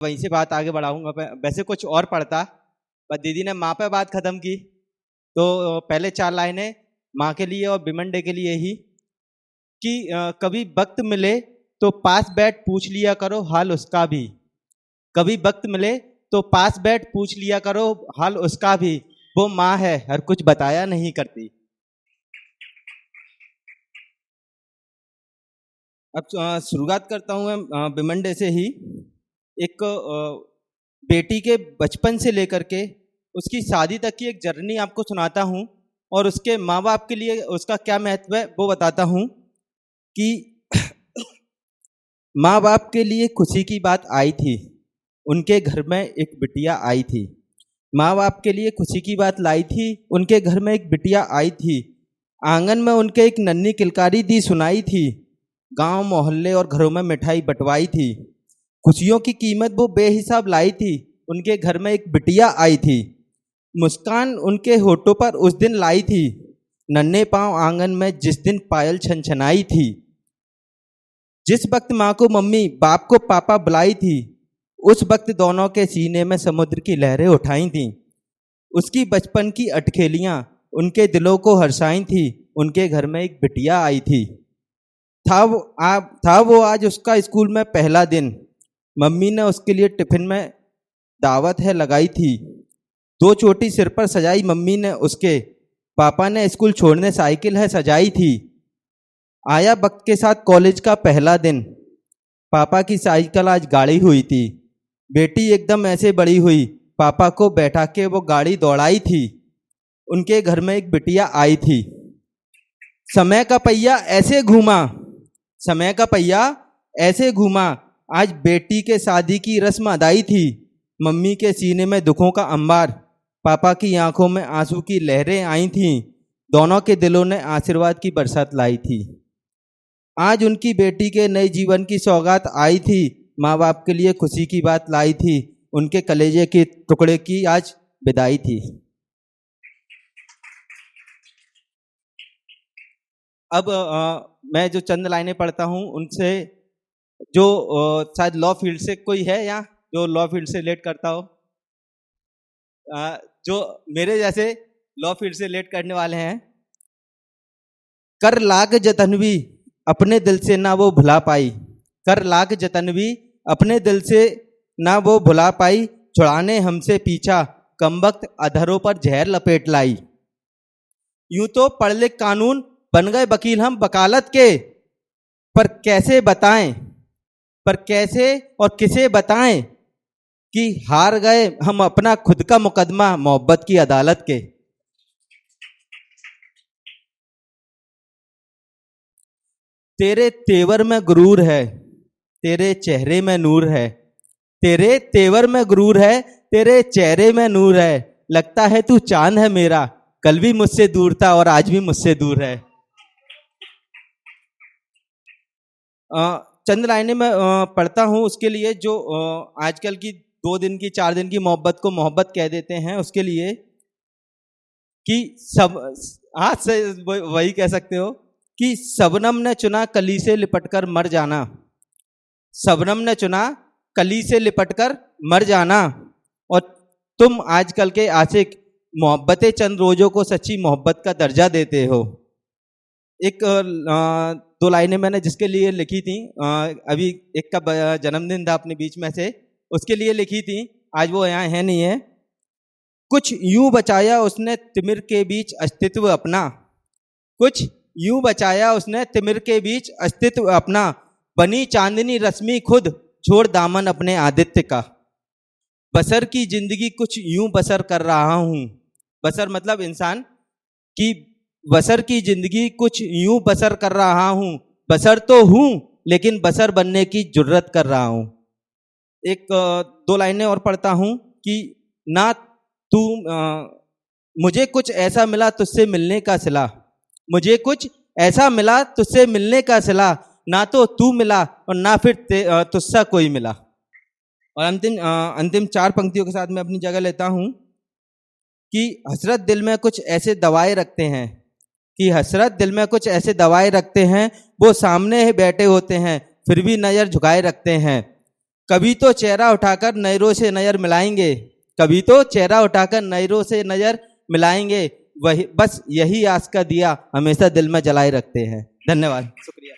वहीं से बात आगे बढ़ाऊंगा। वैसे कुछ और पढ़ता, पर दीदी ने माँ पे बात खत्म की, तो पहले 4 लाइनें माँ के लिए और बिमंडे के लिए ही कि कभी वक्त मिले तो पास बैठ पूछ लिया करो हाल उसका भी। कभी वक्त मिले तो पास बैठ पूछ लिया करो हाल उसका भी, वो माँ है हर कुछ बताया नहीं करती। अब शुरुआत करता हूँ मैं बिमंडे से ही। एक बेटी के बचपन से लेकर के उसकी शादी तक की एक जर्नी आपको सुनाता हूँ, और उसके माँ बाप के लिए उसका क्या महत्व है वो बताता हूँ। कि माँ बाप के लिए खुशी की बात आई थी, उनके घर में एक बिटिया आई थी। माँ बाप के लिए खुशी की बात लाई थी, उनके घर में एक बिटिया आई थी। आंगन में उनके एक नन्ही किलकारी दी सुनाई थी। गांव मोहल्ले और घरों में मिठाई बंटवाई थी। खुशियों की कीमत वो बेहिसाब लाई थी, उनके घर में एक बिटिया आई थी। मुस्कान उनके होठों पर उस दिन लाई थी, नन्हे पांव आंगन में जिस दिन पायल छनछनाई थी। जिस वक्त माँ को मम्मी बाप को पापा बुलाई थी, उस वक्त दोनों के सीने में समुद्र की लहरें उठाई थीं। उसकी बचपन की अटखेलियाँ उनके दिलों को हर्षाई थी, उनके घर में एक बिटिया आई थी। था वो आज उसका स्कूल में पहला दिन। मम्मी ने उसके लिए टिफिन में दावत है लगाई थी। 2 चोटी सिर पर सजाई मम्मी ने उसके, पापा ने स्कूल छोड़ने साइकिल है सजाई थी। आया वक्त के साथ कॉलेज का पहला दिन, पापा की साइकिल आज गाड़ी हुई थी। बेटी एकदम ऐसे बड़ी हुई, पापा को बैठा के वो गाड़ी दौड़ाई थी। उनके घर में एक बिटिया आई थी। समय का पहिया ऐसे घूमा, समय का पहिया ऐसे घूमा, आज बेटी के शादी की रस्म अदाई थी। मम्मी के सीने में दुखों का अंबार, पापा की आंखों में आंसू की लहरें आई थीं। दोनों के दिलों ने आशीर्वाद की बरसात लाई थी। आज उनकी बेटी के नए जीवन की सौगात आई थी। माँ बाप के लिए खुशी की बात लाई थी, उनके कलेजे के टुकड़े की आज विदाई थी। अब मैं जो चंद लाइनें पढ़ता हूँ उनसे, जो शायद लॉ फील्ड से कोई है यहाँ जो लॉ फील्ड से रिलेट करता हो, जो मेरे जैसे लॉ फील्ड से रिलेट करने वाले हैं। कर लाग जतनवी अपने दिल से ना वो भुला पाई, कर लाग जतनवी अपने दिल से ना वो भुला पाई। छुड़ाने हमसे पीछा कमबख्त अधरों पर जहर लपेट लाई। यूं तो पढ़ लिख कानून बन गए वकील हम वकालत के, पर कैसे बताएं, पर कैसे और किसे बताएं कि हार गए हम अपना खुद का मुकदमा मोहब्बत की अदालत के। तेरे तेवर में गुरूर है, तेरे चेहरे में नूर है। तेरे तेवर में गुरूर है, तेरे चेहरे में नूर है। लगता है तू चांद है मेरा, कल भी मुझसे दूर था और आज भी मुझसे दूर है। चंद लाइनें मैं पढ़ता हूँ उसके लिए, जो आजकल की 2 दिन की 4 दिन की मोहब्बत को मोहब्बत कह देते हैं, उसके लिए कि सब आज से वही कह सकते हो कि शबनम ने चुना कली से लिपटकर मर जाना। शबनम ने चुना कली से लिपटकर मर जाना, और तुम आजकल के आशिक मोहब्बतें चंद रोजों को सच्ची मोहब्बत का दर्जा देते हो। एक 2 लाइनें मैंने जिसके लिए लिखी थी, अभी एक का जन्मदिन था अपने बीच में से, उसके लिए लिखी थी, आज वो यहाँ है नहीं है। कुछ यूं बचाया उसने तिमिर के बीच अस्तित्व अपना, कुछ यूं बचाया उसने तिमिर के बीच अस्तित्व अपना। बनी चांदनी रश्मि खुद छोड़ दामन अपने आदित्य का। बसर की जिंदगी कुछ यूं बसर कर रहा हूं, बसर मतलब इंसान की, बसर की जिंदगी कुछ यूं बसर कर रहा हूं। बसर तो हूं लेकिन बसर बनने की जुर्रत कर रहा हूं। एक 2 लाइनें और पढ़ता हूं कि ना तू मुझे कुछ ऐसा मिला तुझसे मिलने का सिला, मुझे कुछ ऐसा मिला तुझसे मिलने का सिला। ना तो तू मिला और ना फिर तुझसा कोई मिला। और अंतिम 4 पंक्तियों के साथ मैं अपनी जगह लेता हूं कि हसरत दिल में कुछ ऐसे दवाए रखते हैं, कि हसरत दिल में कुछ ऐसे दवाए रखते हैं। वो सामने ही बैठे होते हैं फिर भी नजर झुकाए रखते हैं। कभी तो चेहरा उठाकर नजरों से नजर मिलाएंगे, कभी तो चेहरा उठाकर नजरों से नजर मिलाएंगे, वही बस यही आस का दिया हमेशा दिल में जलाए रखते हैं। धन्यवाद, शुक्रिया।